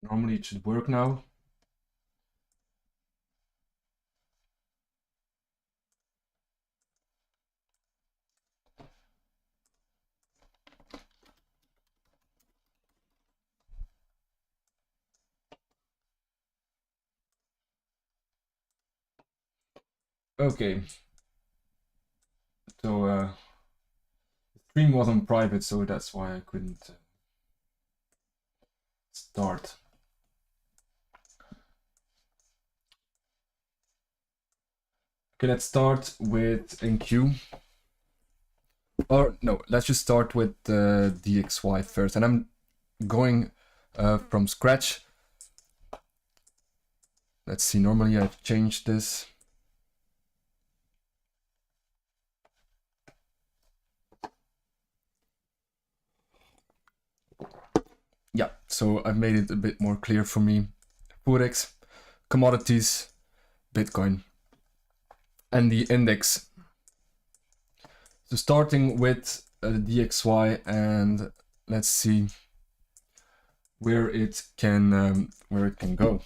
Normally it should work now. Okay. So the stream was on private, so that's why I couldn't start. Okay, let's start with NQ. Or no, let's just start with DXY first. And I'm going from scratch. Let's see, normally I've changed this. Yeah, so I've made it a bit more clear for me. Forex, commodities, Bitcoin, and the index. So starting with the DXY, and let's see where it can go.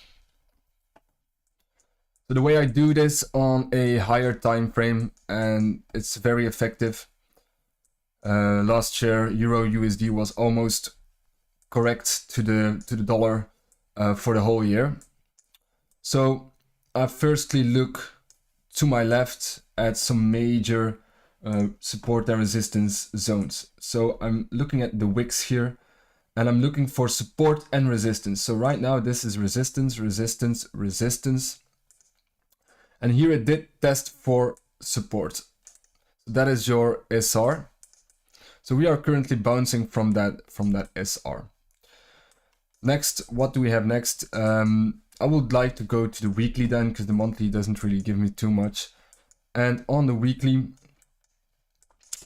So the way I do this on a higher time frame, and it's very effective. Last year, Euro USD was almost correct to the dollar for the whole year. So I firstly look to my left at some major support and resistance zones. So I'm looking at the wicks here, and I'm looking for support and resistance. So right now this is resistance, resistance, resistance. And here it did test for support. That is your SR. So we are currently bouncing from that SR. Next, what do we have next? I would like to go to the weekly then, because the monthly doesn't really give me too much. And on the weekly,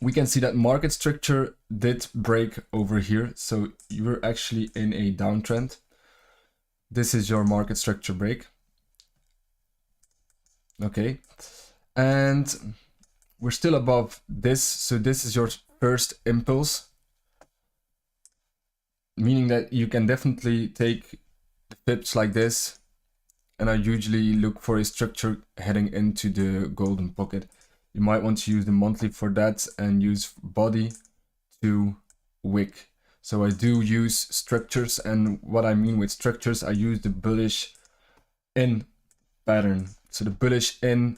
we can see that market structure did break over here. So you're actually in a downtrend. This is your market structure break. Okay. And we're still above this. So this is your first impulse, meaning that you can definitely take the pips like this. And I usually look for a structure heading into the golden pocket. You might want to use the monthly for that and use body to wick. So I do use structures, and what I mean with structures, I use the bullish in pattern. So the bullish in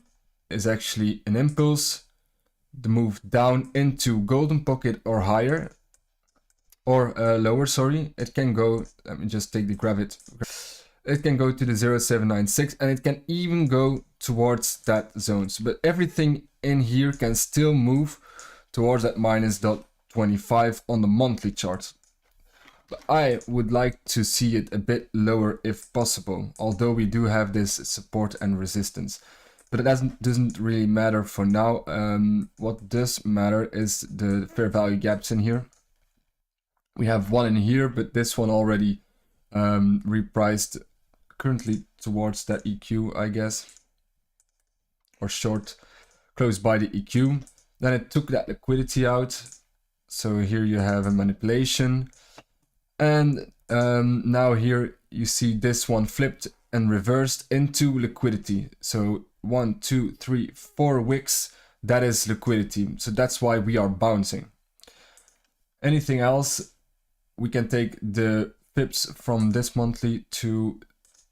is actually an impulse, the move down into golden pocket or higher, or lower, sorry. It can go, let me just take the gravit. It can go to the 0796, and it can even go towards that zone. So, but everything in here can still move towards that minus dot 25 on the monthly chart. But I would like to see it a bit lower if possible, although we do have this support and resistance. But it doesn't really matter for now. What does matter is the fair value gaps in here. We have one in here, but this one already repriced currently towards that EQ, I guess, or short, close by the EQ. Then it took that liquidity out. So here you have a manipulation. And now here you see this one flipped and reversed into liquidity. So 1, 2, 3, 4 wicks, that is liquidity. So that's why we are bouncing. Anything else, we can take the pips from this monthly to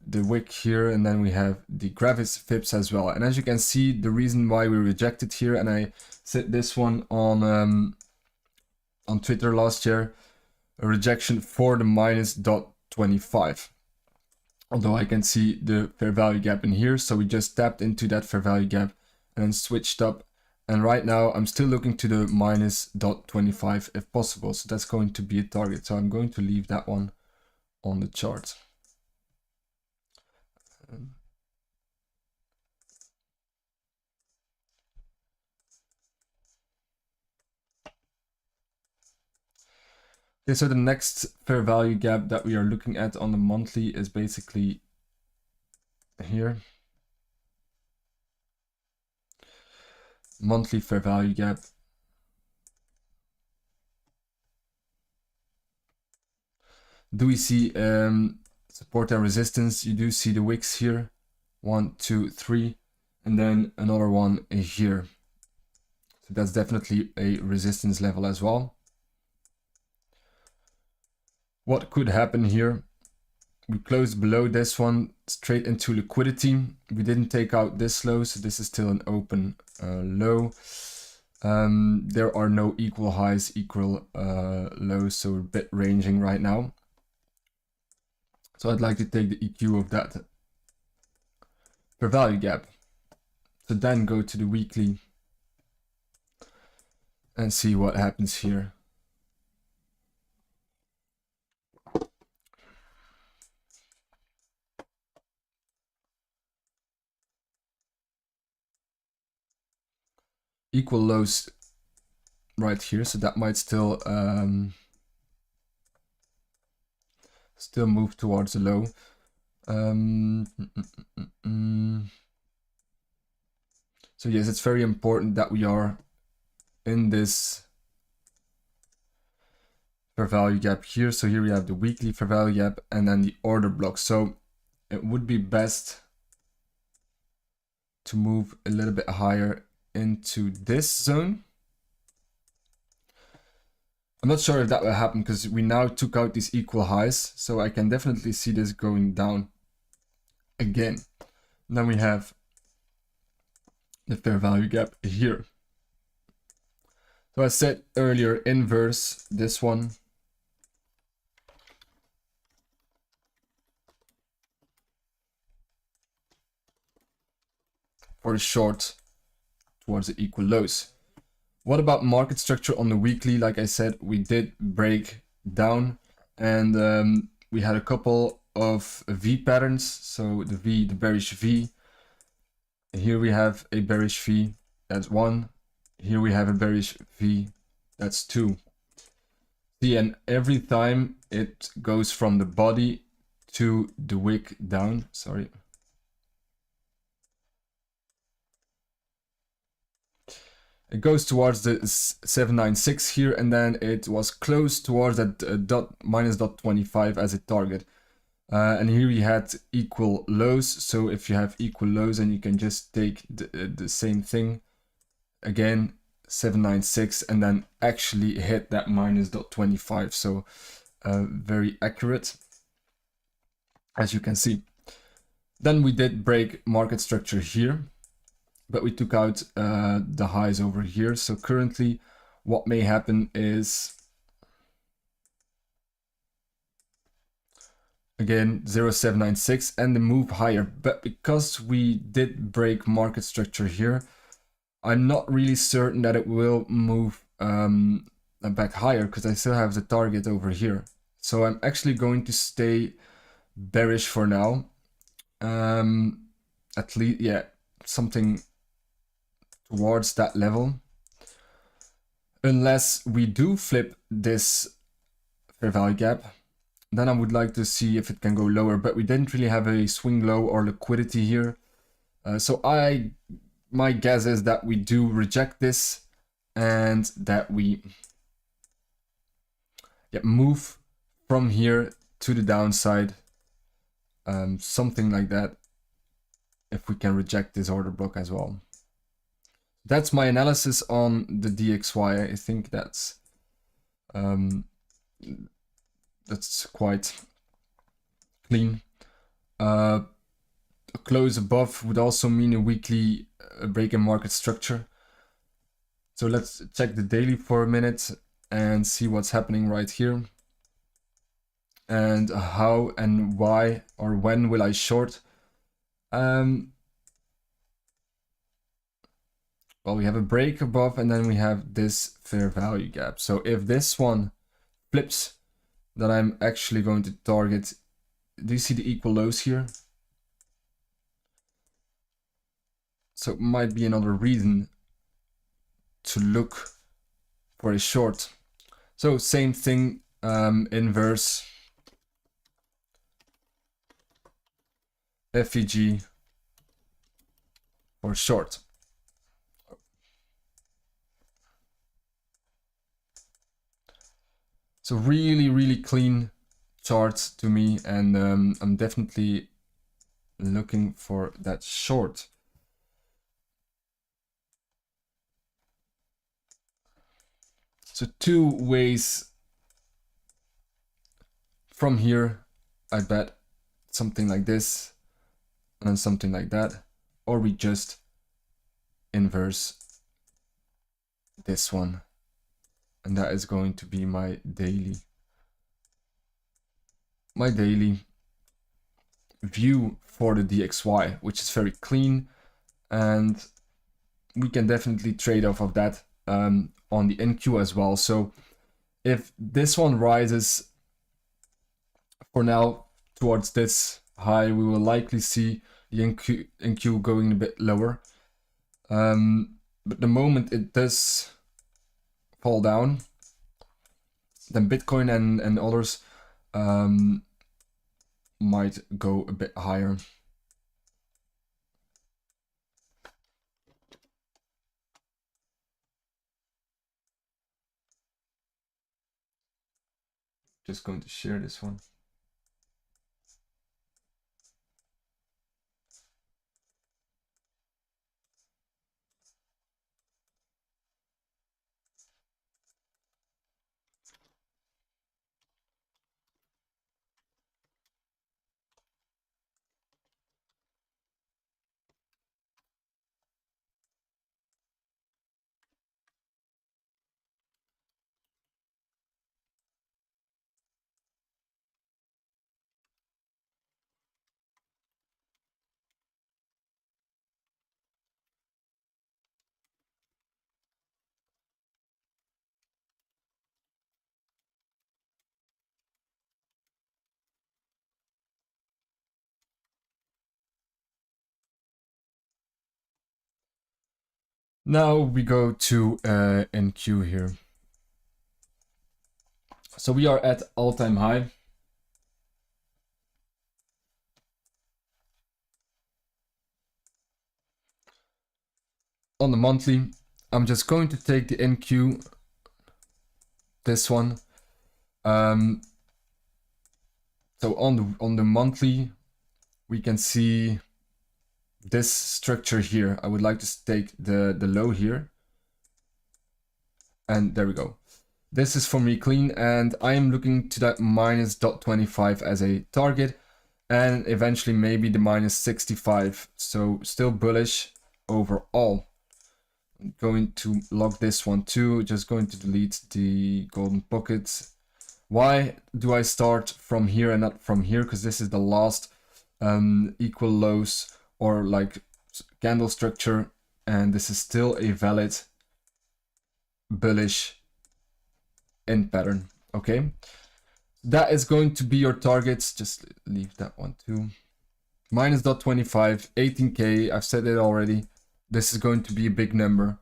the wick here, and then we have the Gravis pips as well. And as you can see, the reason why we rejected here, and I said this one on Twitter last year, a rejection for the minus dot 25. Although I can see the fair value gap in here, so we just tapped into that fair value gap and then switched up. And right now I'm still looking to the minus dot 25 if possible. So that's going to be a target. So I'm going to leave that one on the chart. Okay, so the next fair value gap that we are looking at on the monthly is basically here. Monthly fair value gap. Do we see, so Support and resistance, you do see the wicks here. 1, 2, 3, and then another one here. So that's definitely a resistance level as well. What could happen here? We closed below this one, straight into liquidity. We didn't take out this low, so this is still an open low. There are no equal highs, equal lows, so we're a bit ranging right now. So I'd like to take the EQ of that per value gap. So then go to the weekly and see what happens here. Equal lows right here, so that might still move towards the low. So yes, it's very important that we are in this fair value gap here. So here we have the weekly fair value gap and then the order block. So it would be best to move a little bit higher into this zone. I'm not sure if that will happen because we now took out these equal highs. So I can definitely see this going down again. And then we have the fair value gap here. So I said earlier, inverse this one. For the short towards the equal lows. What about market structure on the weekly? Like I said, we did break down and we had a couple of V patterns. So the V, the bearish V. Here we have a bearish V, that's 1. Here we have a bearish V, that's 2. See, and every time it goes from the body to the wick down, sorry. It goes towards the 796 here, and then it was close towards that -0.25 as a target. And here we had equal lows. So if you have equal lows, and you can just take the same thing again, 796, and then actually hit that -0.25. So very accurate, as you can see. Then we did break market structure here, but we took out the highs over here. So currently what may happen is, again, 0.796 and the move higher. But because we did break market structure here, I'm not really certain that it will move back higher because I still have the target over here. So I'm actually going to stay bearish for now. At least, yeah, something towards that level. Unless we do flip this fair value gap, then I would like to see if it can go lower, but we didn't really have a swing low or liquidity here. So my guess is that we do reject this and that we move from here to the downside, something like that, if we can reject this order block as well. That's my analysis on the DXY. I think that's quite clean. A close above would also mean a weekly break in market structure. So let's check the daily for a minute and see what's happening right here. And how and why or when will I short? Well, we have a break above and then we have this fair value gap. So if this one flips, then I'm actually going to target, do you see the equal lows here? So it might be another reason to look for a short. So same thing, inverse FEG for short. So really, really clean chart to me, and I'm definitely looking for that short. So two ways from here, I bet something like this and then something like that, or we just inverse this one, and that is going to be my daily view for the DXY, which is very clean, and we can definitely trade off of that on the NQ as well. So if this one rises for now towards this high, we will likely see the NQ going a bit lower. But the moment it does fall down, then Bitcoin and others might go a bit higher. Just going to share this one. Now we go to NQ here. So we are at all-time high. On the monthly, I'm just going to take the NQ, this one. So on the monthly, we can see this structure here. I would like to take the low here. And there we go. This is for me clean, and I am looking to that minus 0.25 as a target, and eventually maybe the minus 65. So still bullish overall. I'm going to lock this one too. Just going to delete the golden pockets. Why do I start from here and not from here? Because this is the last equal lows or like candle structure, and this is still a valid bullish end pattern. Okay, that is going to be your targets. Just leave that one too. Minus 0.25, 18k. I've said it already. This is going to be a big number.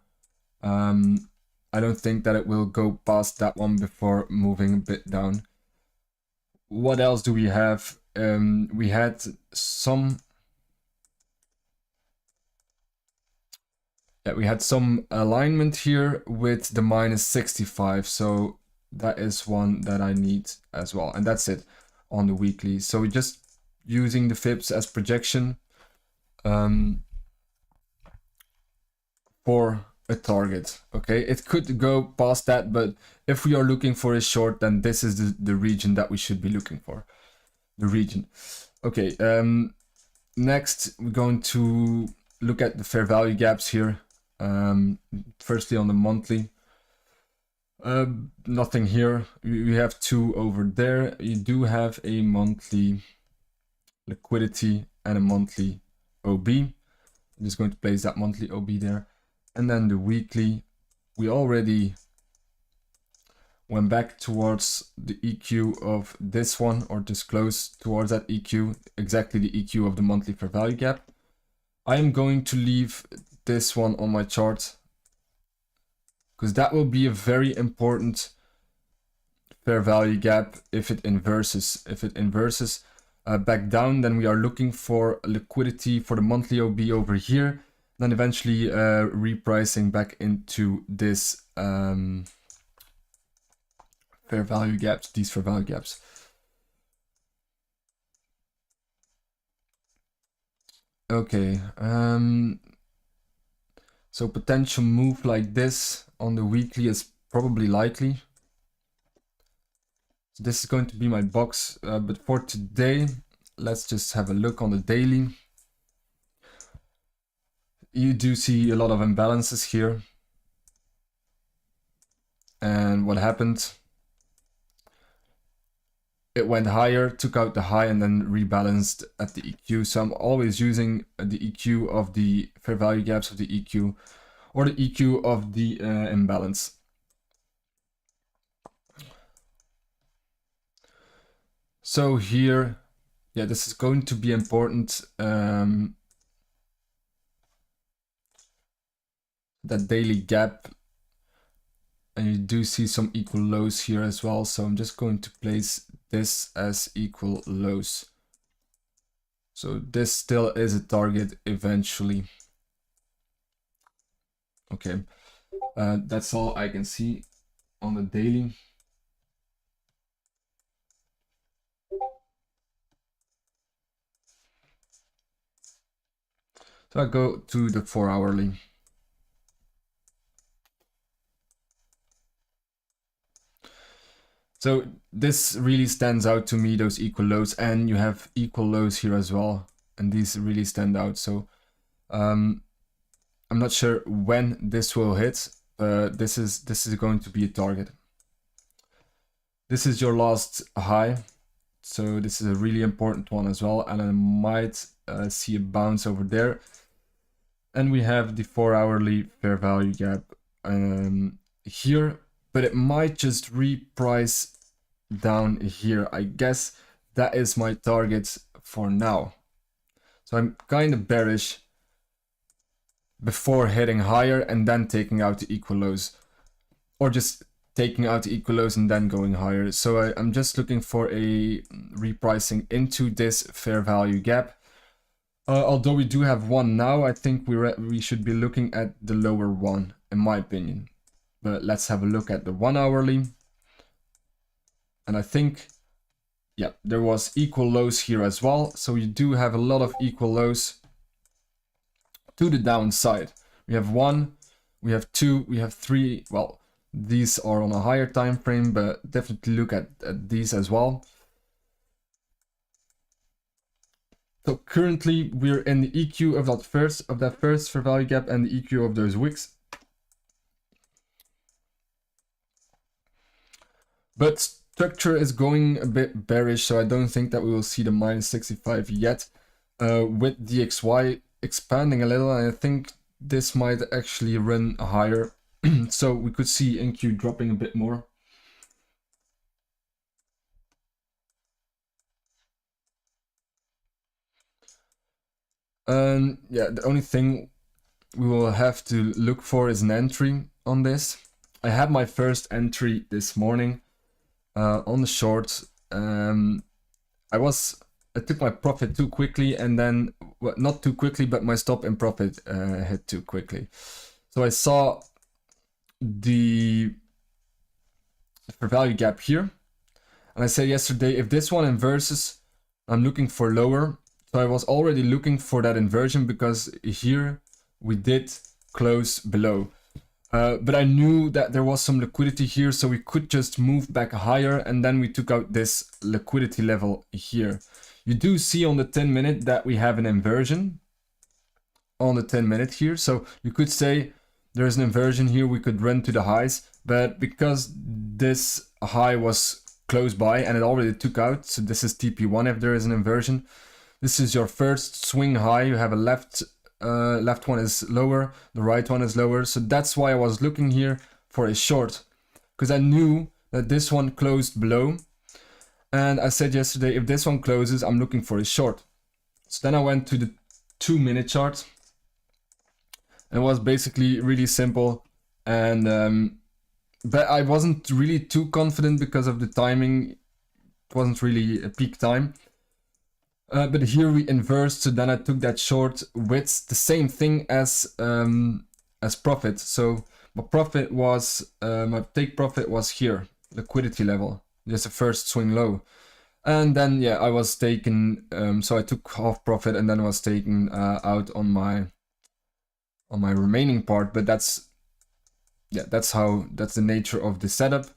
I don't think that it will go past that one before moving a bit down. What else do we have? We had some alignment here with the minus 65, so that is one that I need as well, and that's it on the weekly. So just using the fibs as projection for a target. Okay, it could go past that, but if we are looking for a short, then this is the region that we should be looking for. The region. Okay, next we're going to look at the fair value gaps here. Firstly on the monthly, nothing here. We have two over there. You do have a monthly liquidity and a monthly OB. I'm just going to place that monthly OB there. And then the weekly, we already went back towards the EQ of this one, or just close towards that EQ, exactly the EQ of the monthly fair value gap. I am going to leave this one on my chart because that will be a very important fair value gap if it inverses. If it inverses back down, then we are looking for liquidity for the monthly OB over here, then eventually repricing back into this fair value gaps, these fair value gaps. Okay, so potential move like this on the weekly is probably likely. So this is going to be my box, but for today, let's just have a look on the daily. You do see a lot of imbalances here. And what happened? It went higher, took out the high, and then rebalanced at the EQ. So I'm always using the EQ of the fair value gaps of the EQ, or the EQ of the imbalance. So here, yeah, this is going to be important. That daily gap, and you do see some equal lows here as well. So I'm just going to place this as equal lows. So this still is a target eventually. Okay, that's all I can see on the daily. So I go to the 4 hourly. So this really stands out to me, those equal lows, and you have equal lows here as well. And these really stand out. So I'm not sure when this will hit, but this is going to be a target. This is your last high. So this is a really important one as well. And I might see a bounce over there. And we have the 4 hourly fair value gap here, but it might just reprice down here. I guess that is my target for now. So I'm kind of bearish before heading higher and then taking out the equal lows, or just taking out the equal lows and then going higher. So I'm just looking for a repricing into this fair value gap. Although we do have one now, I think we should be looking at the lower one, in my opinion. But let's have a look at the 1 hourly. And I think, yeah, there was equal lows here as well. So you do have a lot of equal lows to the downside. We have 1, we have 2, we have 3. Well, these are on a higher time frame, but definitely look at these as well. So currently we're in the EQ of that first fair value gap and the EQ of those wicks. But structure is going a bit bearish, so I don't think that we will see the -65 yet. With DXY expanding a little, and I think this might actually run higher. So we could see NQ dropping a bit more. Yeah, the only thing we will have to look for is an entry on this. I had my first entry this morning on the short. I took my profit too quickly, and then, well, not too quickly, but my stop in profit hit too quickly. So I saw the fair value gap here, and I said yesterday, if this one inverses, I'm looking for lower. So I was already looking for that inversion because here we did close below. But I knew that there was some liquidity here, so we could just move back higher, and then we took out this liquidity level here. You do see on the 10-minute that we have an inversion on the 10-minute here. So you could say there's an inversion here, we could run to the highs, but because this high was close by and it already took out, so this is TP1 if there is an inversion. This is your first swing high. You have a left one is lower, the right one is lower. So that's why I was looking here for a short, because I knew that this one closed below. And I said yesterday, if this one closes, I'm looking for a short. So then I went to the 2-minute chart. And it was basically really simple. And but I wasn't really too confident because of the timing. It wasn't really a peak time. But here we inversed, so then I took that short with the same thing as profit. So my profit was, my take profit was here, liquidity level. Just the first swing low. And then yeah, I was taken, so I took half profit and then was taken out on my remaining part. But that's the nature of the setup.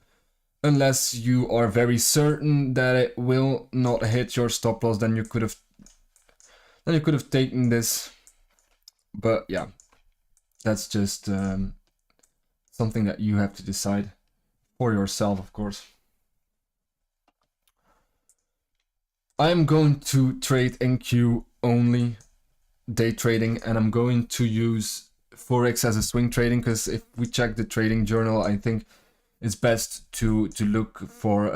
Unless you are very certain that it will not hit your stop loss, then you could have taken this. But yeah, that's just something that you have to decide for yourself, of course. I'm going to trade NQ only, day trading, and I'm going to use Forex as a swing trading, because if we check the trading journal, I think it's best to look for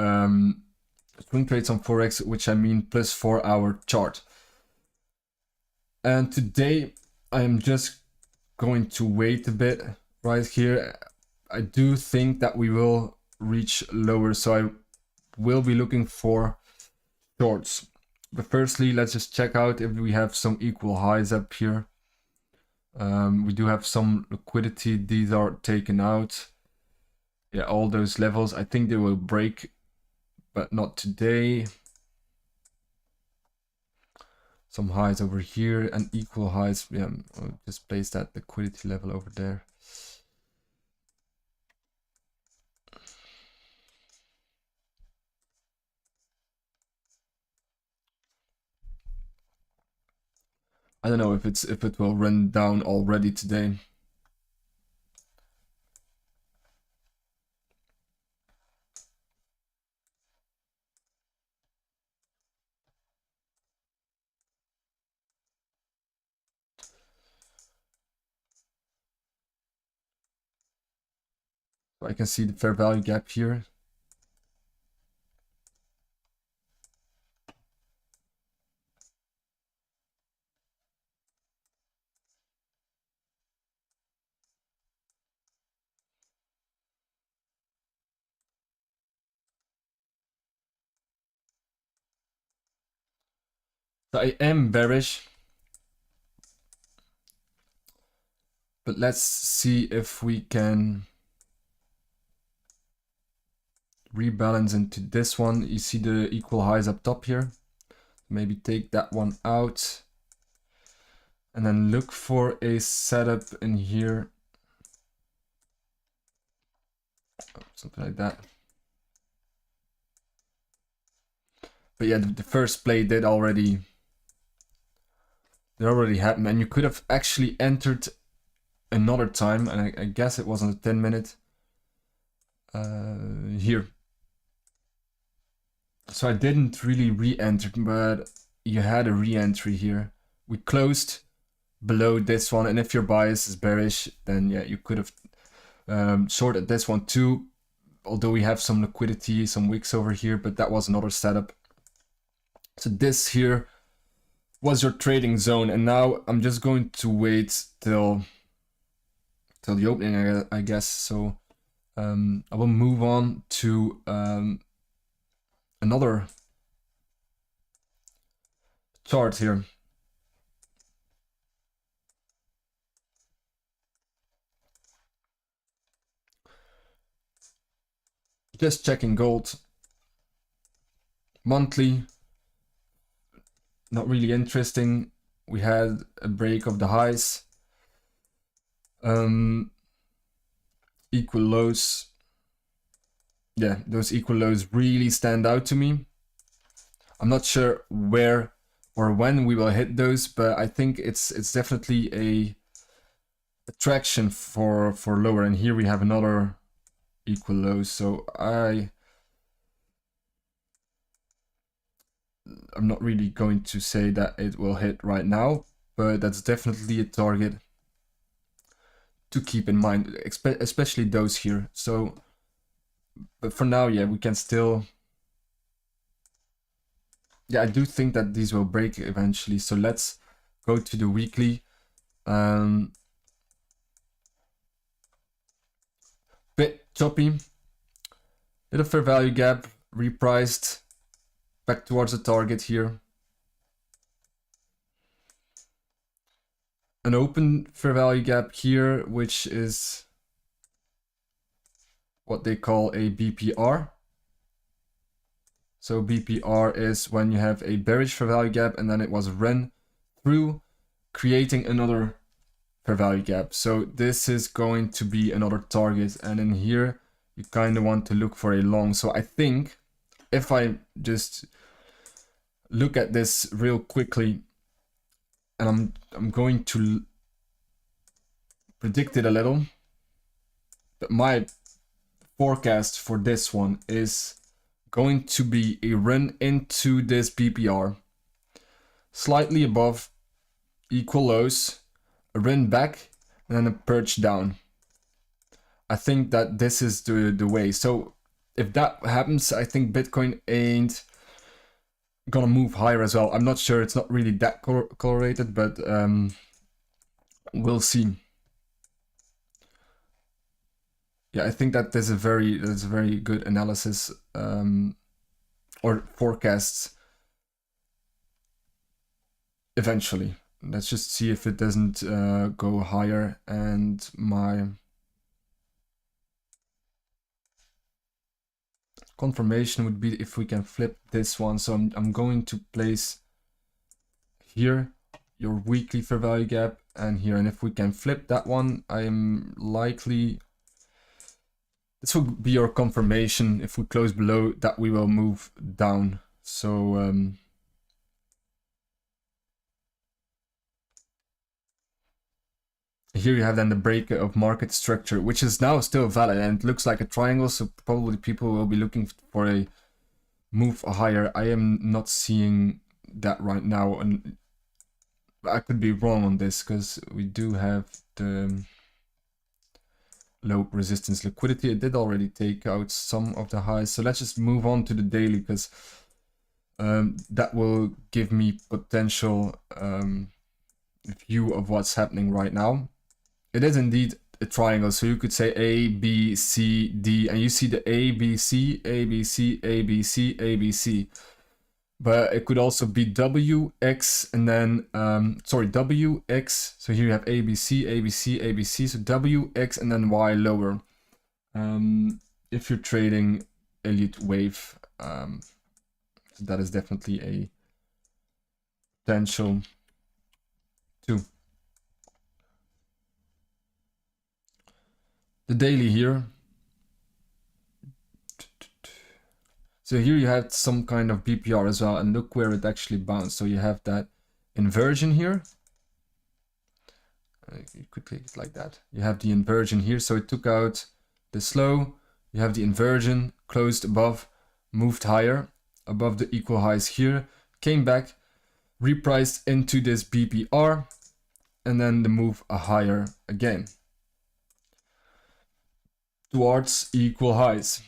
swing trades on Forex, which I mean plus 4 hour chart. And today I am just going to wait a bit right here. I do think that we will reach lower, so I will be looking for shorts. But firstly, let's just check out if we have some equal highs up here. We do have some liquidity. These are taken out. Yeah, all those levels, I think they will break, but not today. Some highs over here and equal highs. Yeah, I'll just place that liquidity level over there. I don't know if it will run down already today. So I can see the fair value gap here. So I am bearish, but let's see if we can rebalance into this one. You see the equal highs up top here. Maybe take that one out and then look for a setup in here. Something like that. But yeah, the first play did already happen, and you could have actually entered another time, and I guess it was on the 10-minute here. So I didn't really re-enter, but you had a re-entry here. We closed below this one, and if your bias is bearish, then yeah, you could have shorted this one too. Although we have some liquidity, some wicks over here, but that was another setup. So this here was your trading zone, and now I'm just going to wait till the opening, I guess. So I will move on to another chart here. Just checking gold. Monthly, not really interesting. We had a break of the highs. Equal lows. Yeah, those equal lows really stand out to me. I'm not sure where or when we will hit those, but I think it's definitely a attraction for lower. And here we have another equal low, so I'm not really going to say that it will hit right now, but that's definitely a target to keep in mind, especially those here. So, but for now, yeah, we can still, yeah, I do think that these will break eventually. So let's go to the weekly. Bit choppy, little fair value gap, repriced back towards the target here. An open fair value gap here, which is what they call a BPR. So BPR is when you have a bearish fair value gap and then it was run through, creating another fair value gap. So this is going to be another target, and in here you kind of want to look for a long. So I think if I just look at this real quickly, and I'm going to predict it a little, but my forecast for this one is going to be a run into this BPR, slightly above, equal lows, a run back, and then a purge down. I think that this is the way. So if that happens, I think Bitcoin ain't gonna move higher as well. I'm not sure, it's not really that correlated, but we'll see. Yeah, I think that that's a very good analysis or forecasts eventually. Let's just see if it doesn't go higher. And my confirmation would be if we can flip this one. So I'm going to place here your weekly fair value gap and here. And if we can flip that one, I am likely, this will be your confirmation. If we close below that, we will move down. So here you have then the break of market structure, which is now still valid, and it looks like a triangle, so probably people will be looking for a move higher. I am not seeing that right now, and I could be wrong on this because we do have the low resistance liquidity. It did already take out some of the highs, so let's just move on to the daily, because that will give me potential view of what's happening right now. It is indeed a triangle, so you could say A, B, C, D, and you see the A, B, C, A, B, C, A, B, C, A, B, C. But it could also be W, X, and then, W, X. So here you have A, B, C, A, B, C, A, B, C. So W, X, and then Y lower. If you're trading Elliott wave, that is definitely a potential too. The daily here. So here you had some kind of BPR as well, and look where it actually bounced. So you have that inversion here. You could click it like that. You have the inversion here. So it took out the slow. You have the inversion, closed above, moved higher, above the equal highs here, came back, repriced into this BPR, and then the move higher again towards equal highs.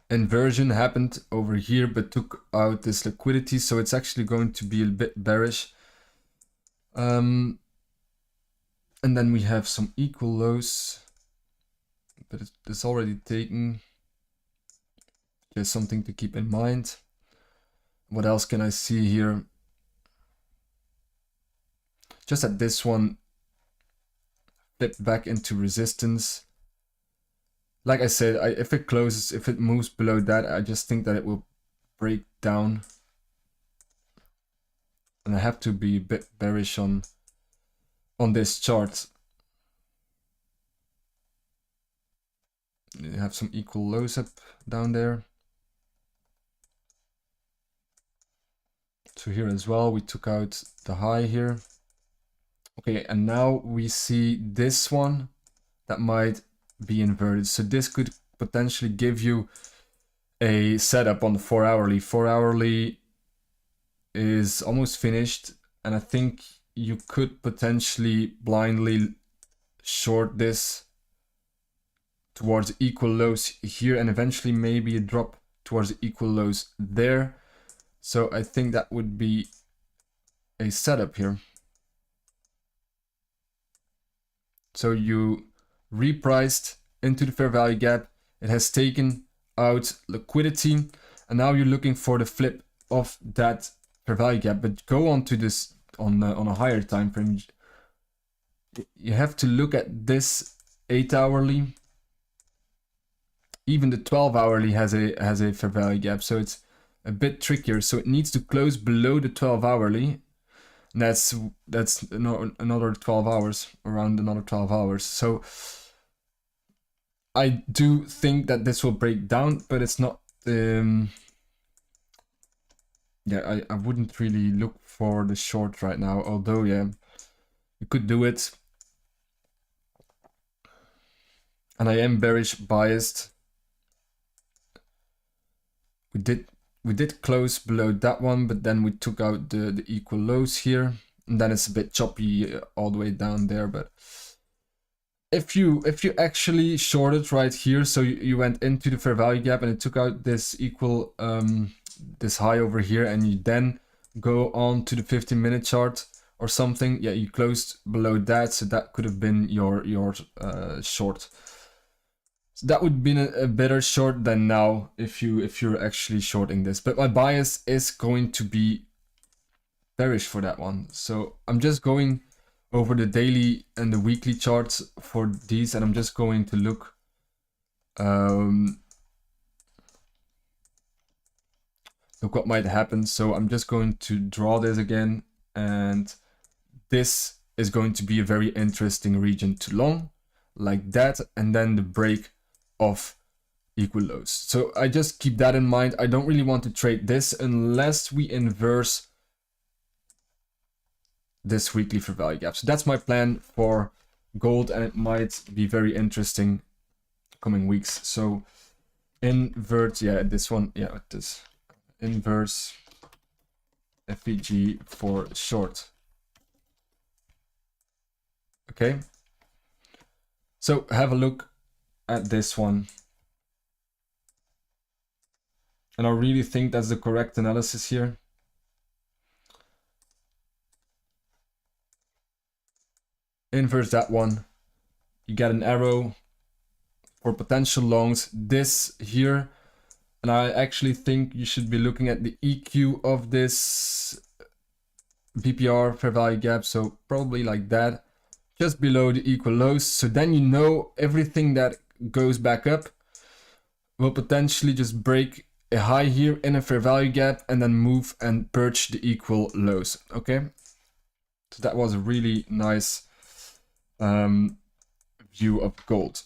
Inversion happened over here but took out this liquidity, so it's actually going to be a bit bearish. And then we have some equal lows, but it's already taken. There's something to keep in mind. What else can I see here? Just that this one flipped back into resistance. Like I said, if it closes, if it moves below that, I just think that it will break down. And I have to be a bit bearish on this chart. You have some equal lows up down there. So here as well, we took out the high here. Okay, and now we see this one that might be inverted. So this could potentially give you a setup on the 4 hourly. 4 hourly is almost finished, and I think you could potentially blindly short this towards equal lows here, and eventually maybe a drop towards equal lows there. So I think that would be a setup here. So you repriced into the fair value gap, it has taken out liquidity, and now you're looking for the flip of that fair value gap. But go on to this on a higher time frame. You have to look at this 8 hourly. Even the 12 hourly has a fair value gap, so it's a bit trickier. So it needs to close below the 12 hourly. And that's another 12 hours, around another 12 hours. So I do think that this will break down, but it's not. Yeah, I wouldn't really look for the short right now. Although, yeah, you could do it. And I am bearish biased. We did close below that one, but then we took out the equal lows here. And then it's a bit choppy all the way down there. But if you actually shorted right here, so you went into the fair value gap and it took out this equal this high over here, and you then go on to the 15-minute chart or something, yeah, you closed below that, so that could have been your short. So that would have been a better short than now if you're actually shorting this. But my bias is going to be bearish for that one. So I'm just going over the daily and the weekly charts for these, and I'm just going to look look what might happen. So I'm just going to draw this again, and this is going to be a very interesting region to long, like that, and then the break of equal lows. So I just keep that in mind. I don't really want to trade this unless we inverse this weekly fair value gap. So that's my plan for gold, and it might be very interesting coming weeks. So invert, yeah, this one, yeah, this inverse FVG for short. Okay, so have a look at this one, and I really think that's the correct analysis here. Inverse that one, you get an arrow for potential longs. This here, and I actually think you should be looking at the EQ of this BPR fair value gap, so probably like that, just below the equal lows. So then you know everything that goes back up will potentially just break a high here in a fair value gap and then move and purge the equal lows. Okay, so that was a really nice view of gold.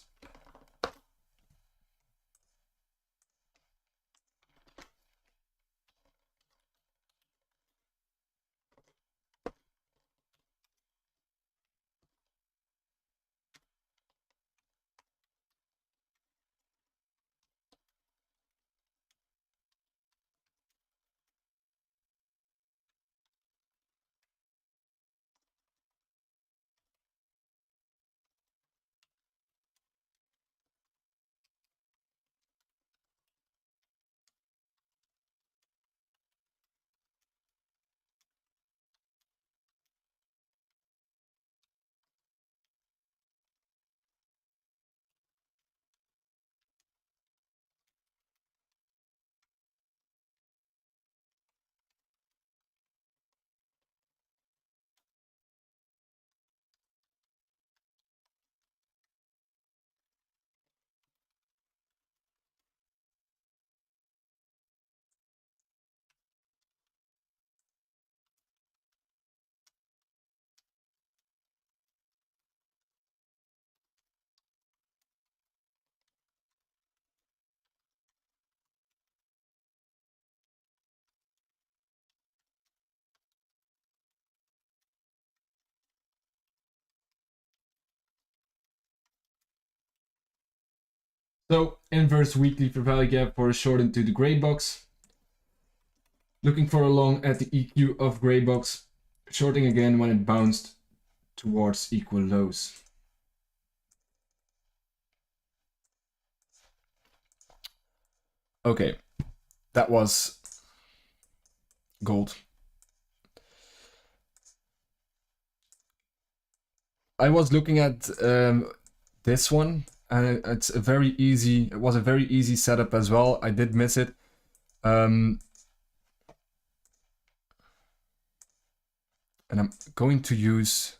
So inverse weekly fair value gap for a short into the gray box. Looking for a long at the EQ of gray box. Shorting again when it bounced towards equal lows. Okay, that was gold. I was looking at this one, and it's a very easy. It was a very easy setup as well. I did miss it. And I'm going to use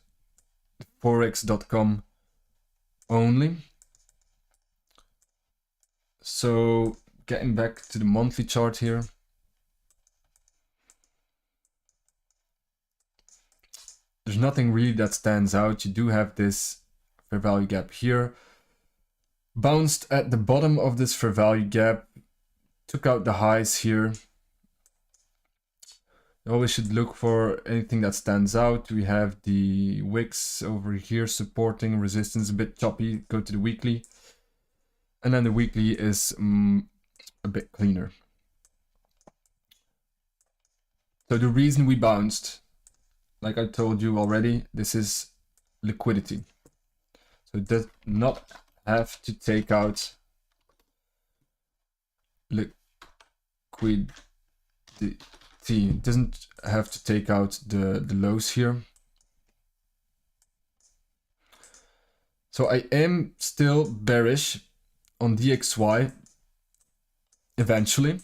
forex.com only. So getting back to the monthly chart here. There's nothing really that stands out. You do have this fair value gap here. Bounced at the bottom of this fair value gap. Took out the highs here. You always should look for anything that stands out. We have the wicks over here supporting resistance, a bit choppy. Go to the weekly. And then the weekly is a bit cleaner. So the reason we bounced, like I told you already, this is liquidity. So it does not have to take out liquidity. It doesn't have to take out the lows here. So I am still bearish on DXY eventually.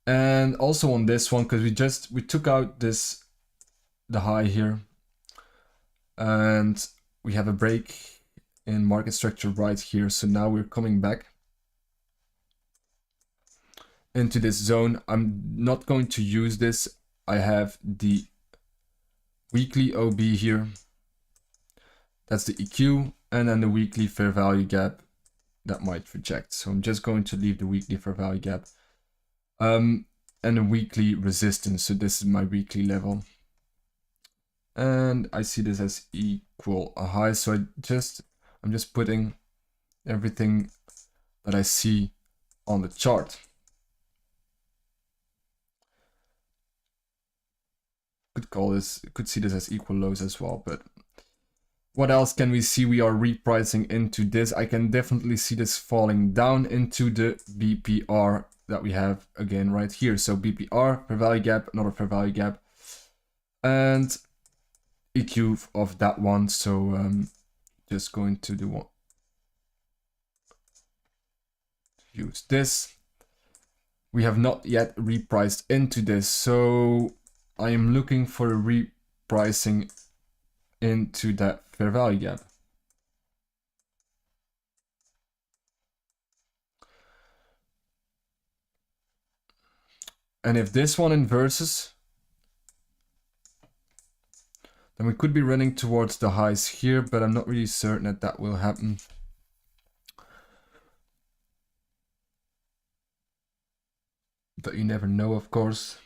And also on this one, because we took out the high here. And we have a break in market structure right here. So now we're coming back into this zone. I'm not going to use this. I have the weekly OB here. That's the EQ, and then the weekly fair value gap that might reject. So I'm just going to leave the weekly fair value gap. And a weekly resistance. So this is my weekly level. And I see this as equal a high. So I'm just putting everything that I see on the chart. Could see this as equal lows as well, but what else can we see? We are repricing into this. I can definitely see this falling down into the BPR that we have again right here. So BPR, fair value gap, another fair value gap, and EQ of that one. So just going to do one. Use this. We have not yet repriced into this, so I am looking for a repricing into that fair value gap. And if this one inverses, then we could be running towards the highs here, but I'm not really certain that that will happen. But you never know, of course.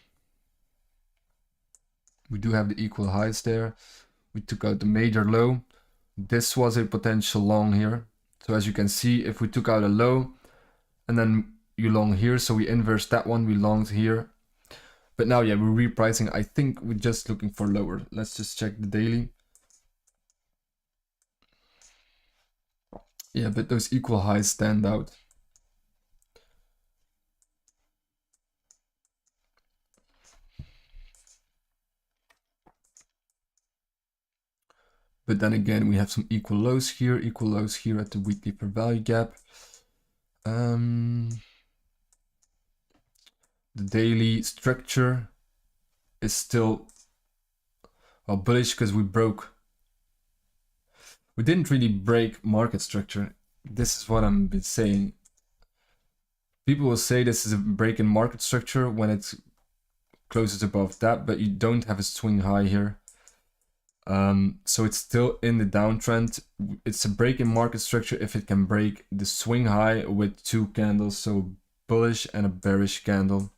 We do have the equal highs there. We took out the major low. This was a potential long here. So as you can see, if we took out a low and then you long here, so we inverse that one, we longed here. But now, yeah, we're repricing. I think we're just looking for lower. Let's just check the daily. Yeah, but those equal highs stand out. But then again, we have some equal lows here at the weekly fair value gap. The daily structure is still bullish because we didn't really break market structure. This is what I've been saying. People will say this is a break in market structure when it closes above that, but you don't have a swing high here. So it's still in the downtrend. It's a break in market structure if it can break the swing high with two candles, so bullish and a bearish candle.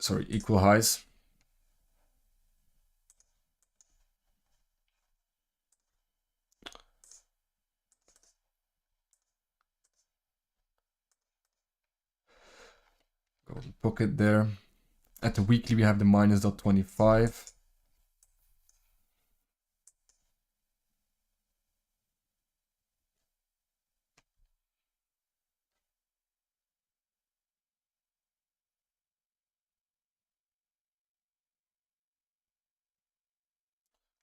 Sorry, equal highs. Golden pocket there. At the weekly, we have the minus 0.25.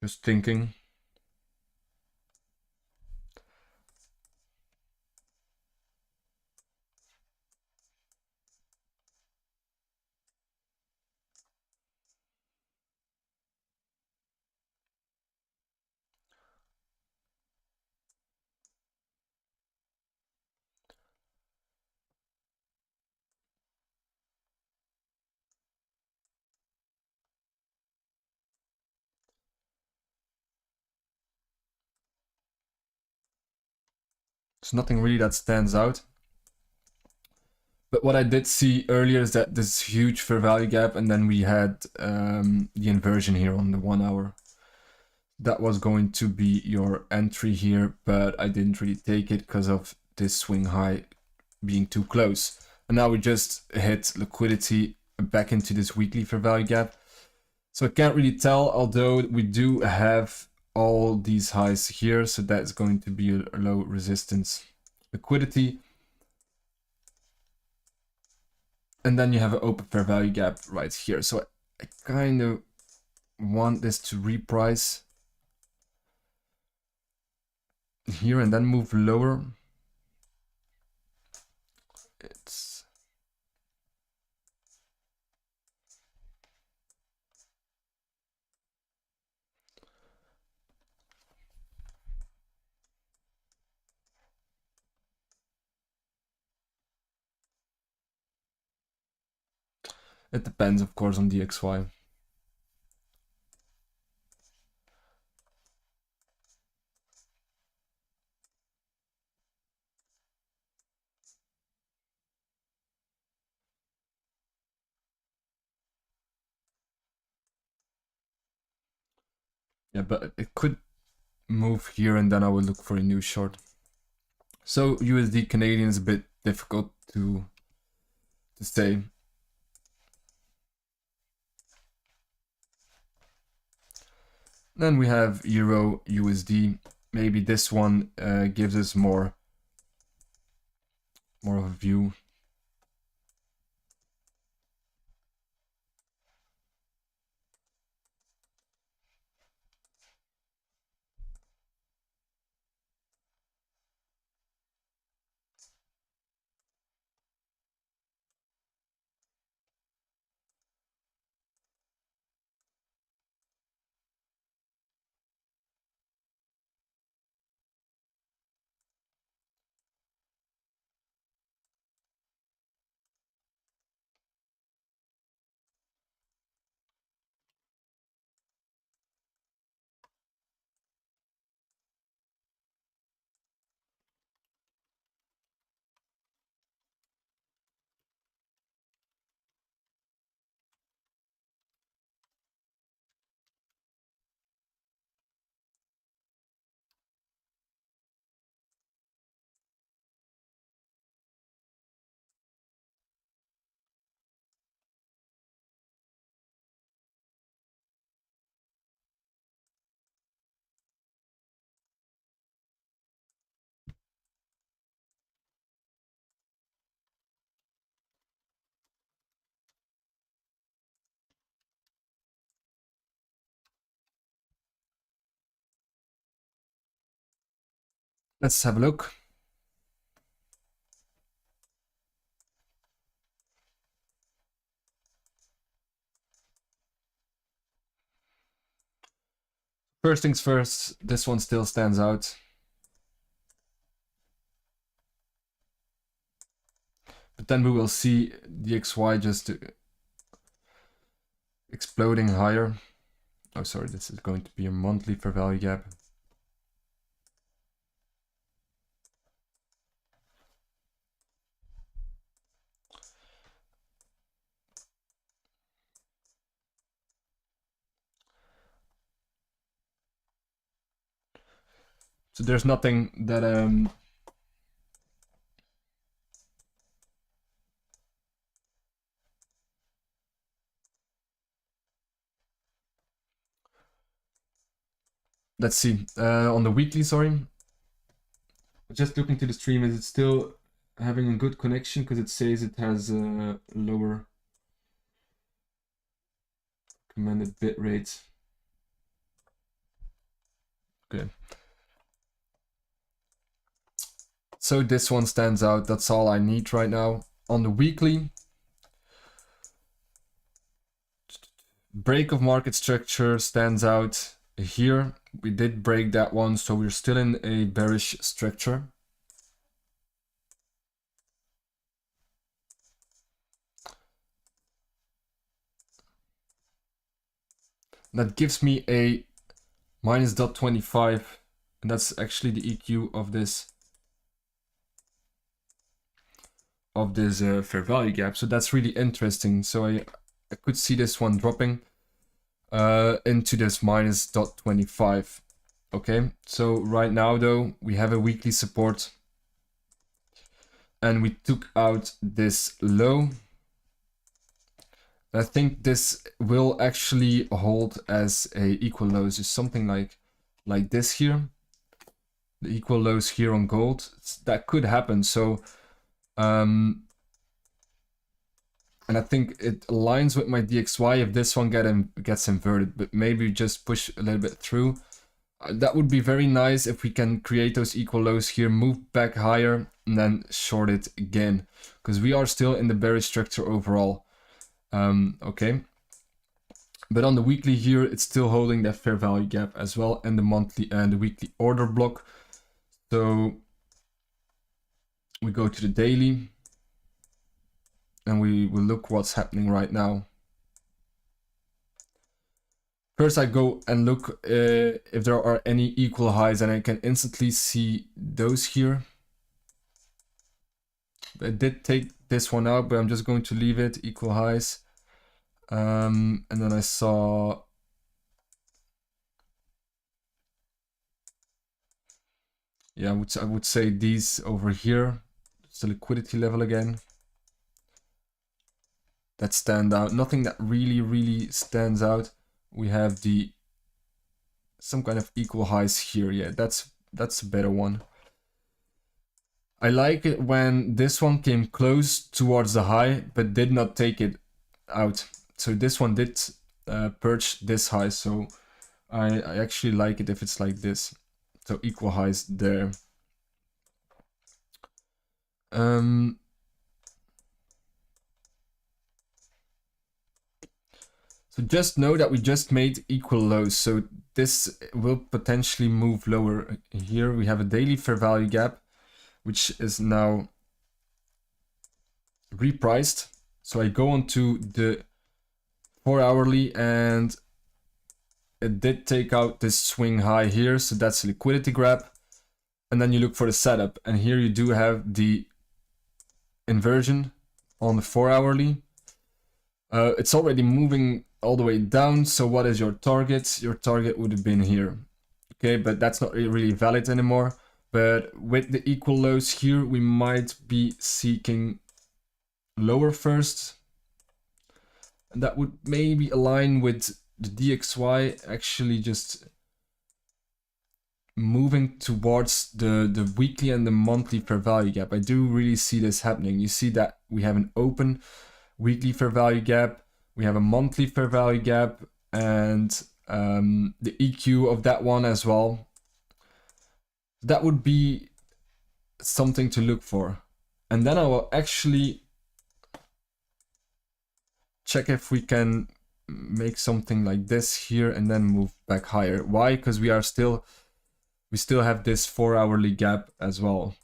Just thinking. There's nothing really that stands out. But what I did see earlier is that this huge fair value gap, and then we had the inversion here on the 1 hour. That was going to be your entry here, but I didn't really take it because of this swing high being too close. And now we just hit liquidity back into this weekly fair value gap. So I can't really tell, although we do have all these highs here, so that's going to be a low resistance liquidity. And then you have an open fair value gap right here. So I kind of want this to reprice here and then move lower. It depends, of course, on the XY. Yeah, but it could move here and then I will look for a new short. So USD Canadian is a bit difficult to say. Then we have Euro USD. Maybe this one gives us more of a view. Let's have a look. First things first, this one still stands out. But then we will see the XY just exploding higher. Oh, sorry, this is going to be a monthly fair value gap. So there's nothing that let's see. On the weekly, sorry. Just looking to the stream, is it still having a good connection? Because it says it has a lower recommended bit rate. Okay. So this one stands out. That's all I need right now. On the weekly, break of market structure stands out here. We did break that one, so we're still in a bearish structure. That gives me a minus 0.25, and that's actually the EQ of this of this fair value gap. So that's really interesting. So I could see this one dropping into this minus 0.25. Okay, so right now though, we have a weekly support and we took out this low. I think this will actually hold as a equal lows, is something like this here. The equal lows here on gold, that could happen. So and I think it aligns with my DXY if this one gets inverted, but maybe just push a little bit through. That would be very nice if we can create those equal lows here, move back higher, and then short it again, because we are still in the bearish structure overall. Okay. But on the weekly here, it's still holding that fair value gap as well, and the monthly and the weekly order block. So we go to the daily and we will look what's happening right now. First, I go and look if there are any equal highs, and I can instantly see those here. I did take this one out, but I'm just going to leave it, equal highs. And then I saw yeah, I would say these over here. It's the liquidity level again. That stand out. Nothing that really stands out. We have some kind of equal highs here. Yeah, that's a better one. I like it when this one came close towards the high, but did not take it out. So this one did purge this high. So I actually like it if it's like this. So equal highs there. So just know that we just made equal lows. So this will potentially move lower. Here we have a daily fair value gap, which is now repriced. So I go on to the 4 hourly and it did take out this swing high here. So that's a liquidity grab. And then you look for the setup. And here you do have the inversion on the 4 hourly. It's already moving all the way down. So what is your target? Your target would have been here. Okay, but that's not really valid anymore. But with the equal lows here, we might be seeking lower first. And that would maybe align with the DXY actually just moving towards the weekly and the monthly fair value gap. I do really see this happening. You see that we have an open weekly fair value gap, we have a monthly fair value gap, and the EQ of that one as well. That would be something to look for. And then I will actually check if we can make something like this here and then move back higher. Why? Because we still have this 4 hourly gap as well.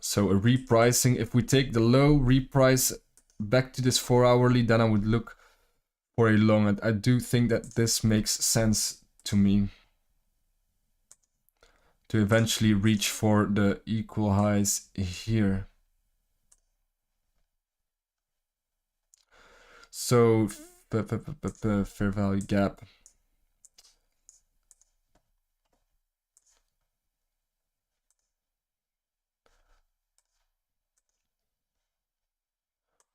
So a repricing, if we take the low, reprice back to this 4 hourly, then I would look for a long. I do think that this makes sense to me, to eventually reach for the equal highs here. So fair value gap.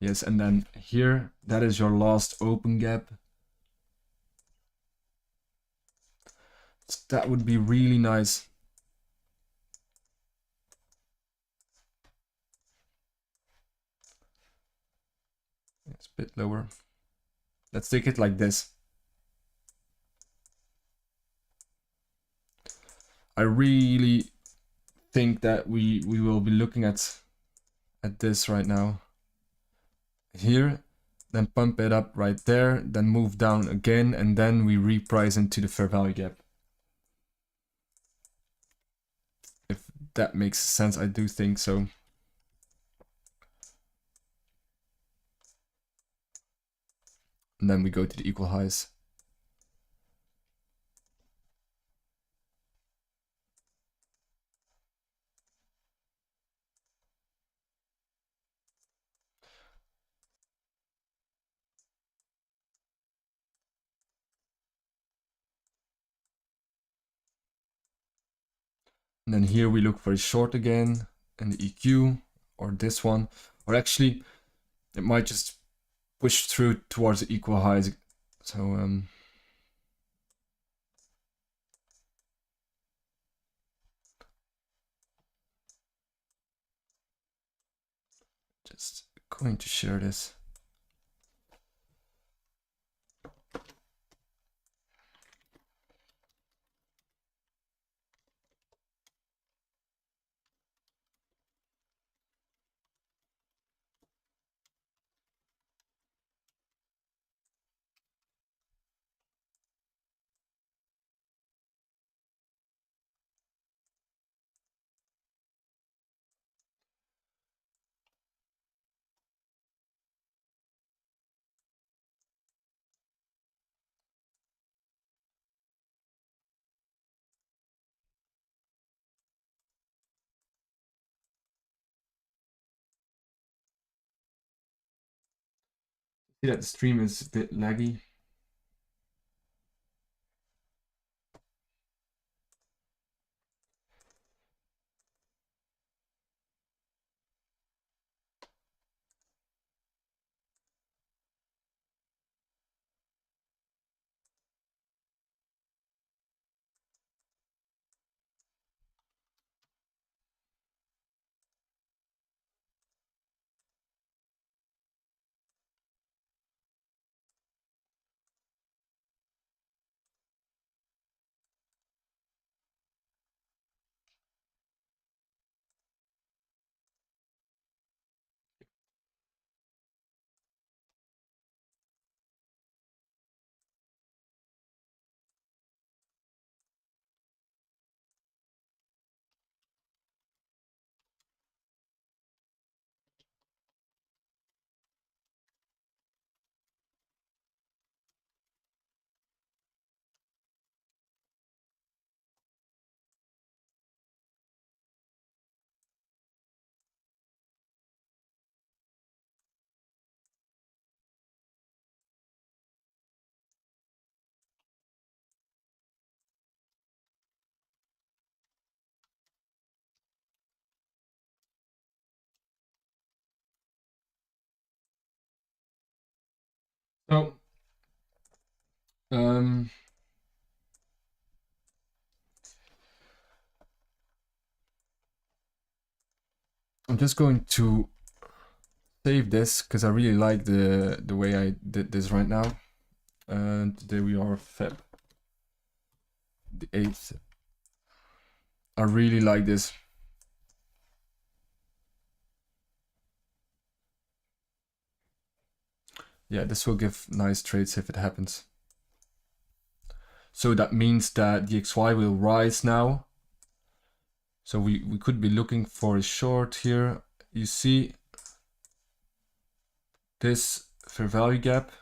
Yes, and then here, that is your last open gap. So that would be really nice. It's a bit lower. Let's take it like this. I really think that we will be looking at this right now. Here, then pump it up right there, then move down again, and then we reprice into the fair value gap. If that makes sense, I do think so. And then we go to the equal highs. And then here we look for a short again and the EQ or this one, or actually it might just push through towards the equal highs. So just going to share this. See that the stream is a bit laggy. So I'm just going to save this because I really like the way I did this right now. And today we are Feb the 8th. I really like this. Yeah, this will give nice trades if it happens. So that means that the XY will rise now. So we could be looking for a short here. You see this fair value gap.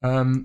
Sorry.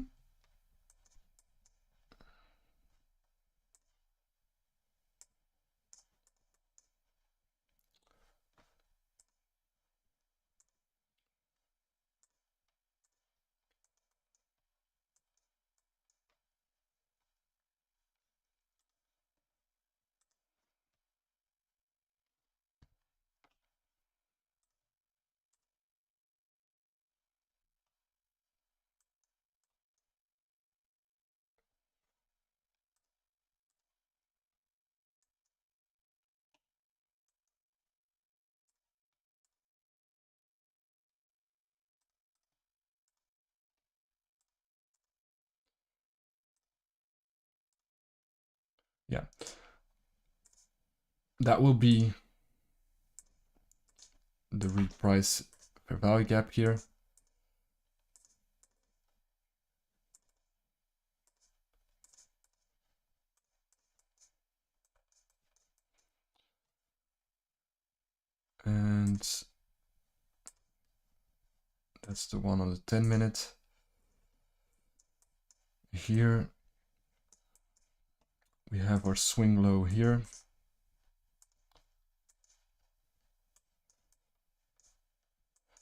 Yeah, that will be the read price per value gap here. And that's the one on the 10-minute. Here we have our swing low here.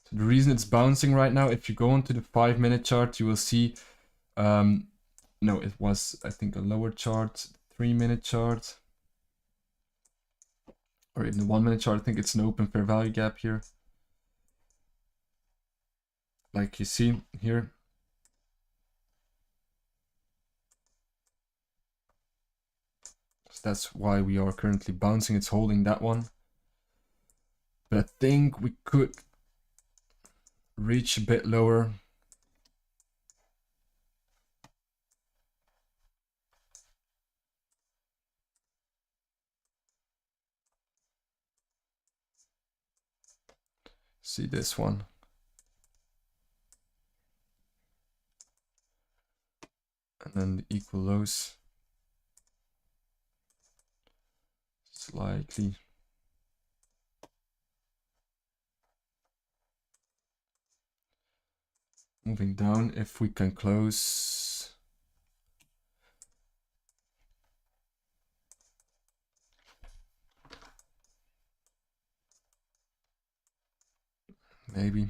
So the reason it's bouncing right now, if you go into the 5-minute chart, you will see, no, it was, I think, a lower chart, 3-minute chart. Or in the 1-minute chart, I think it's an open fair value gap here. Like you see here. So that's why we are currently bouncing. It's holding that one. But I think we could reach a bit lower. See this one. And then the equal lows. Slightly. Moving down, if we can close. Maybe.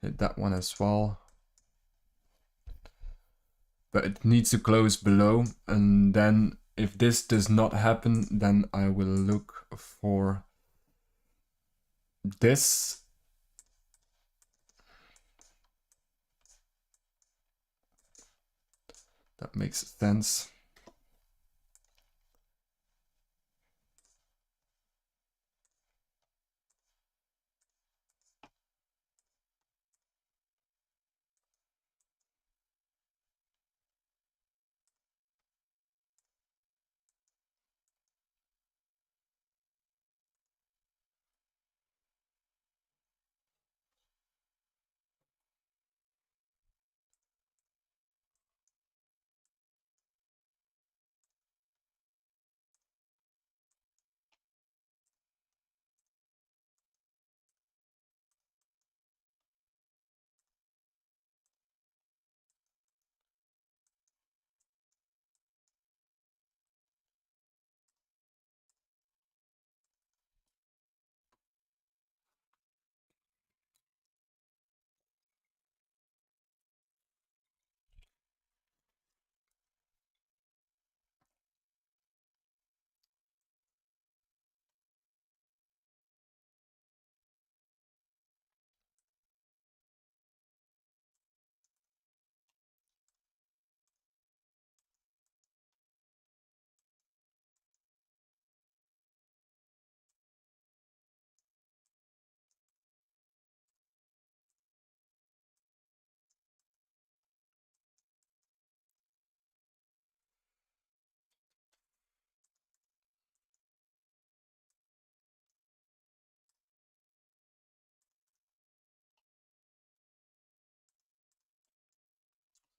Hit that one as well. But it needs to close below, and then if this does not happen, then I will look for this. That makes sense.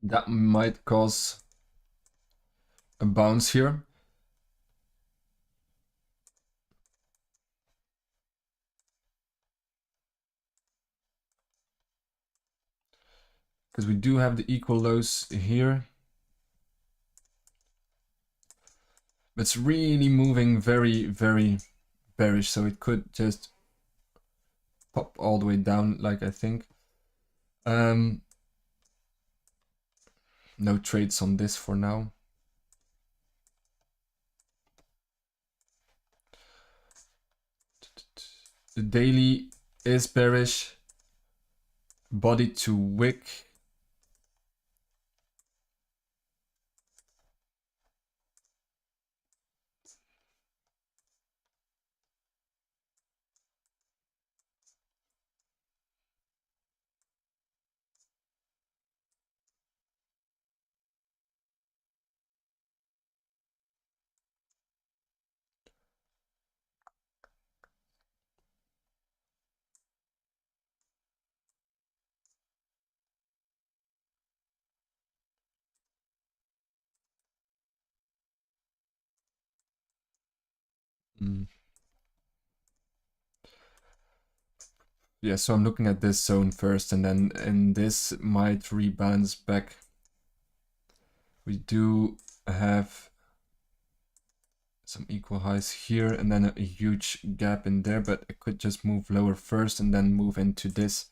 That might cause a bounce here. Because we do have the equal lows here. But it's really moving very, very bearish, so it could just pop all the way down, like I think. No trades on this for now. The daily is bearish. Body to wick. Yeah, so I'm looking at this zone first, and then in this might rebalance back. We do have some equal highs here, and then a huge gap in there, but it could just move lower first and then move into this.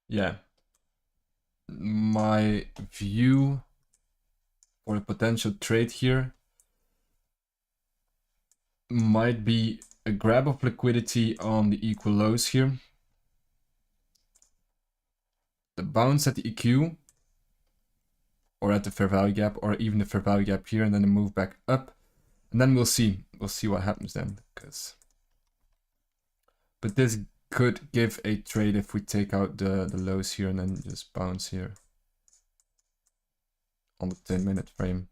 Yeah, my view for a potential trade here might be a grab of liquidity on the equal lows here, the bounce at the EQ, or at the fair value gap, or even the fair value gap here, and then a move back up, and then we'll see what happens then. But this could give a trade if we take out the lows here and then just bounce here on the 10-minute frame.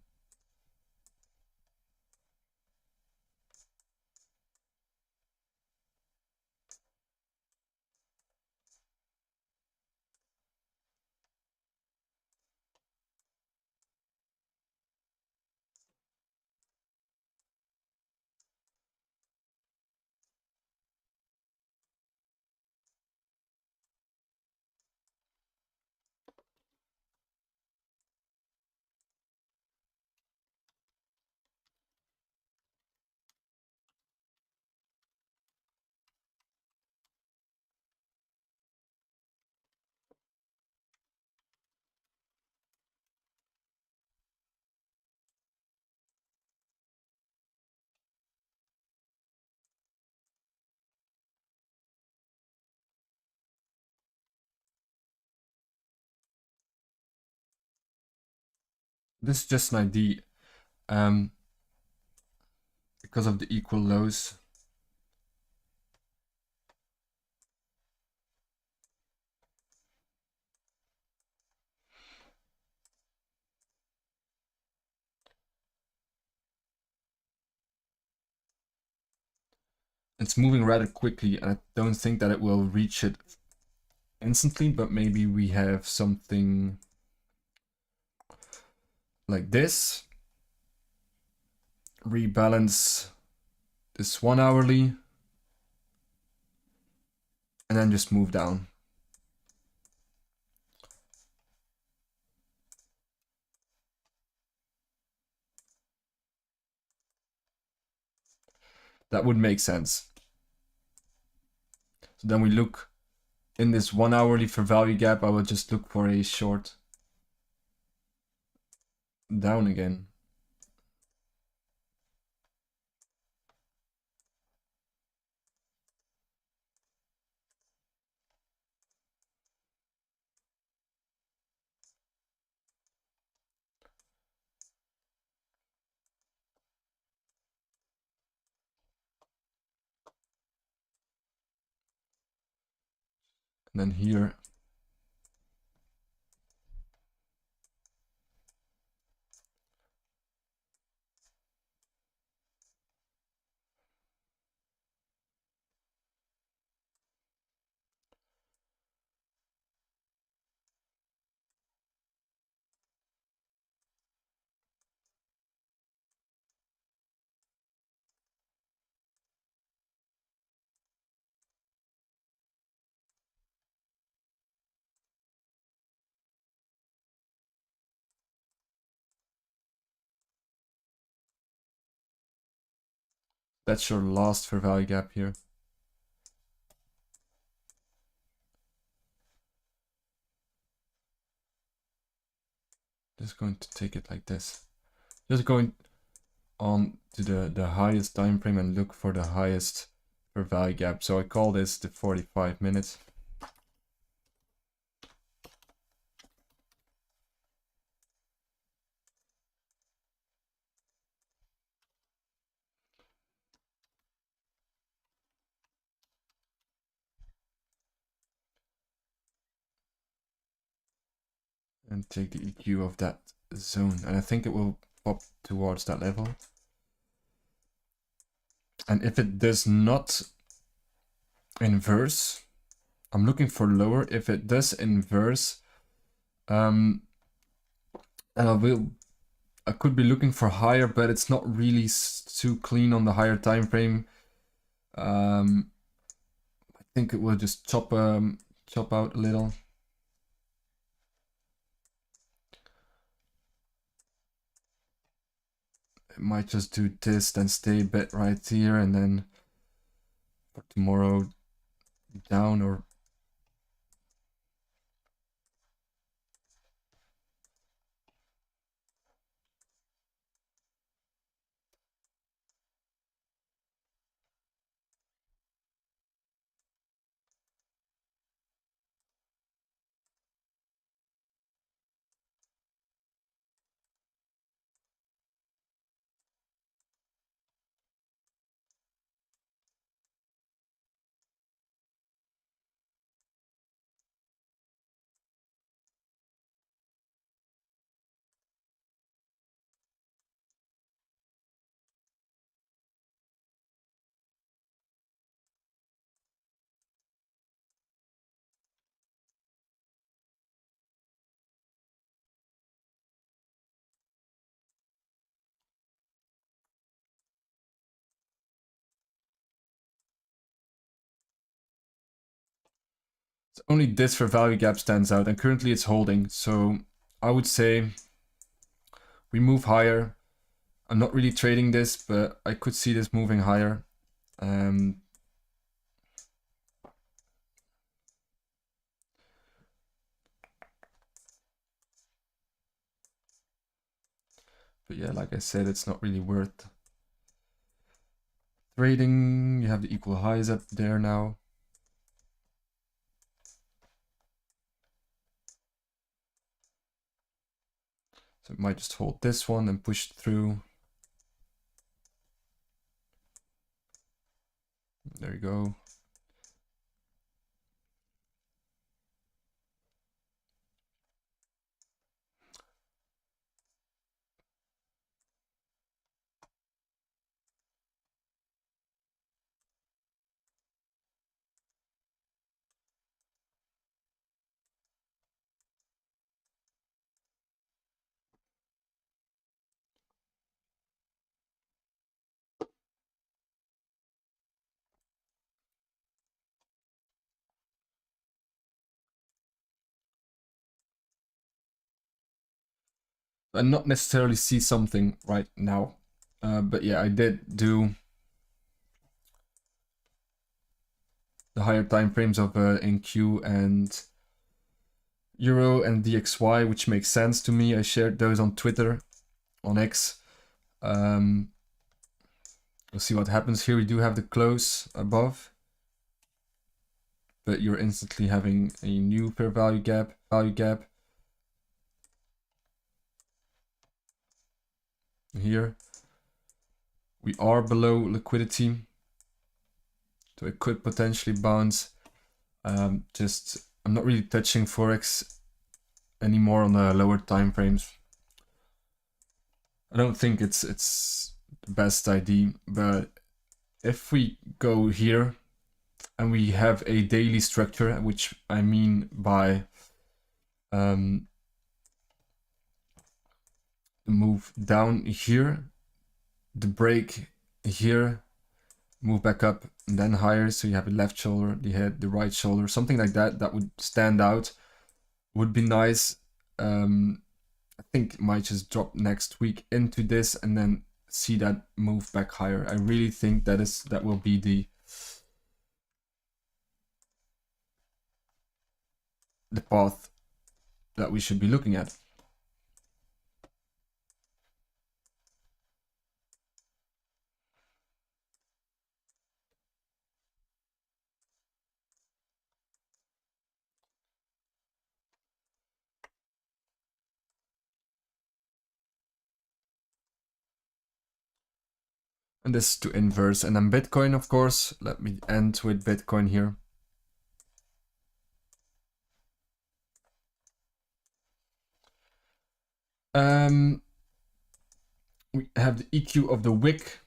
This is just an idea. Because of the equal lows. It's moving rather quickly, and I don't think that it will reach it instantly, but maybe we have something like this. Rebalance this 1 hourly, and then just move down. That would make sense. So then we look in this 1 hourly for value gap. I will just look for a short down again. And then here, that's your last fair value gap here. Just going to take it like this. Just going on to the highest time frame and look for the highest fair value gap. So I call this the 45 minutes. and take the EQ of that zone. And I think it will pop towards that level. And if it does not inverse, I'm looking for lower. If it does inverse, and I could be looking for higher, but it's not really too clean on the higher time frame. I think it will just chop out a little. It might just do this, then stay a bit right here, and then for tomorrow down or only this for value gap stands out, and currently it's holding. So I would say we move higher. I'm not really trading this, but I could see this moving higher. But yeah, like I said, it's not really worth trading. You have the equal highs up there now. So it might just hold this one and push through. There you go. And not necessarily see something right now. But yeah, I did do the higher time frames of NQ and Euro and DXY, which makes sense to me. I shared those on Twitter, on X. We'll see what happens here. We do have the close above, but you're instantly having a new fair value gap. Here we are below liquidity, so it could potentially bounce. I'm not really touching Forex anymore on the lower time frames. I don't think it's the best idea, but if we go here and we have a daily structure, which I mean by the move down here, the break here, move back up and then higher, so you have a left shoulder, the head, the right shoulder, something like that, that would stand out, would be nice. I think it might just drop next week into this and then see that move back higher. I really think that will be the path that we should be looking at. And this is to inverse. And then Bitcoin, of course. Let me end with Bitcoin here. We have the EQ of the wick,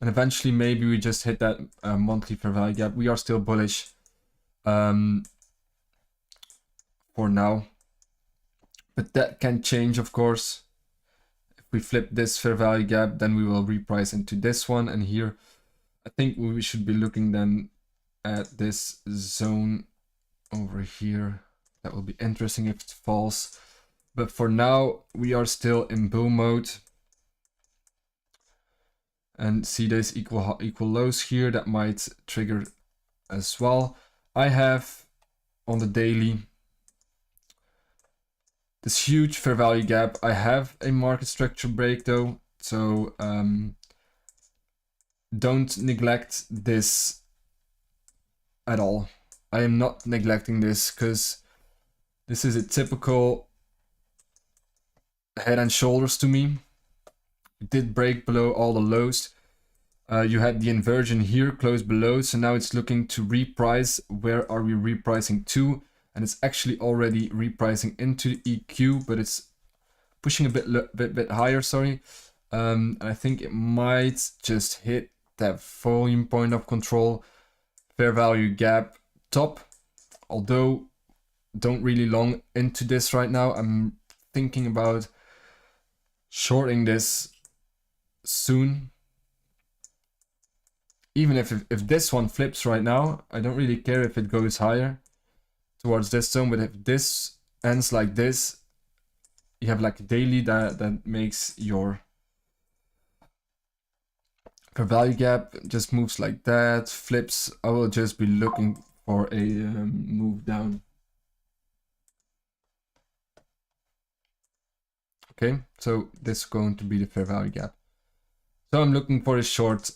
and eventually maybe we just hit that monthly fair value gap. We are still bullish for now, but that can change, of course. If we flip this fair value gap, then we will reprice into this one, and here I think we should be looking then at this zone over here. That will be interesting if it falls, but for now we are still in bull mode. And see this equal lows here, that might trigger as well. I have on the daily this huge fair value gap. I have a market structure break though, so don't neglect this at all. I am not neglecting this because this is a typical head and shoulders to me. It did break below all the lows. You had the inversion here close below, so now it's looking to reprice. Where are we repricing to? And it's actually already repricing into EQ, but it's pushing a bit higher, sorry. And I think it might just hit that volume point of control, fair value gap top. Although don't really long into this right now. I'm thinking about shorting this soon. Even if this one flips right now, I don't really care if it goes higher towards this zone, but if this ends like this, you have like a daily that makes your fair value gap just moves like that, flips. I will just be looking for a move down. Okay, so this is going to be the fair value gap. So I'm looking for a short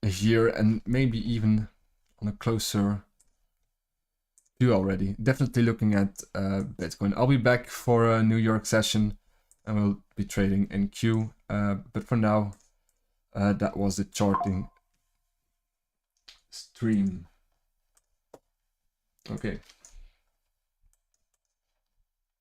here, and maybe even on a closer view already. Definitely looking at Bitcoin. I'll be back for a New York session and we'll be trading in Q. But for now, that was the charting stream. Okay.